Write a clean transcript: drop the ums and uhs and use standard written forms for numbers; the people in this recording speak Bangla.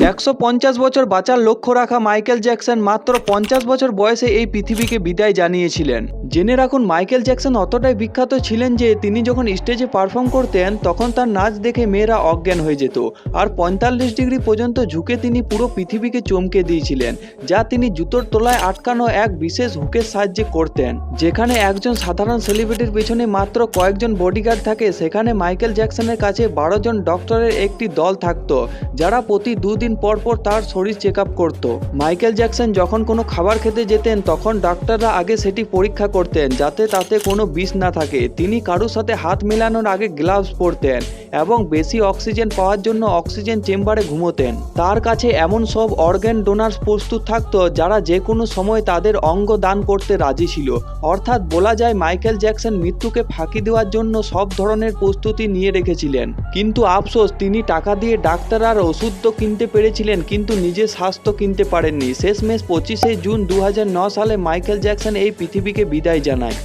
150 বছর বাঁচার লক্ষ্য রাখা মাইকেল জ্যাকসন মাত্র 50 বছর বয়সে এই পৃথিবীকে বিদায় জানিয়েছিলেন। জেনে রাখুন, মাইকেল জ্যাকসন অতটাই বিখ্যাত ছিলেন যে তিনি যখন স্টেজে পারফর্ম করতেন তখন তার নাচ দেখে মেয়েরা অজ্ঞান হয়ে যেত। আর 45 ডিগ্রি পর্যন্ত ঝুঁকে তিনি পুরো পৃথিবীকে চমকে দিয়েছিলেন, যা তিনি জুতোর তলায় আটকানো এক বিশেষ হুকের সাহায্যে করতেন। যেখানে একজন সাধারণ সেলিব্রিটির পেছনে মাত্র কয়েকজন বডিগার্ড থাকে, সেখানে মাইকেল জ্যাকসনের কাছে 12 জন ডক্টরের একটি দল থাকতো, যারা প্রতি 2 দিন পর পর তার শরীর চেক আপ করত। মাইকেল জ্যাকসন যখন কোনো খাবার খেতে যেতেন তখন ডাক্তাররা আগে সেটি পরীক্ষা করতেন যাতে তাতে কোনো বিষ না থাকে। তিনি কারোর সাথে হাত মেলানোর আগে গ্লাভস পরতেন এবং বেশি অক্সিজেন পাওয়ার জন্য অক্সিজেন চেম্বারে ঘুমোতেন। তার কাছে এমন সব অর্গান ডোনার্স প্রস্তুত থাকতো যারা যে কোনো সময় তাদের অঙ্গ দান করতে রাজি ছিল। অর্থাৎ বলা যায় মাইকেল জ্যাকসন মৃত্যুকে ফাঁকি দেওয়ার জন্য সব ধরনের প্রস্তুতি নিয়ে রেখেছিলেন। কিন্তু আফসোস, তিনি টাকা দিয়ে ডাক্তার আর ওষুধ তো কিনতে পেরেছিলেন, কিন্তু নিজের স্বাস্থ্য কিনতে পারেননি। শেষমেশ 25শে জুন 2009 সালে মাইকেল জ্যাকসন এই পৃথিবীকে বিদায় জানায়।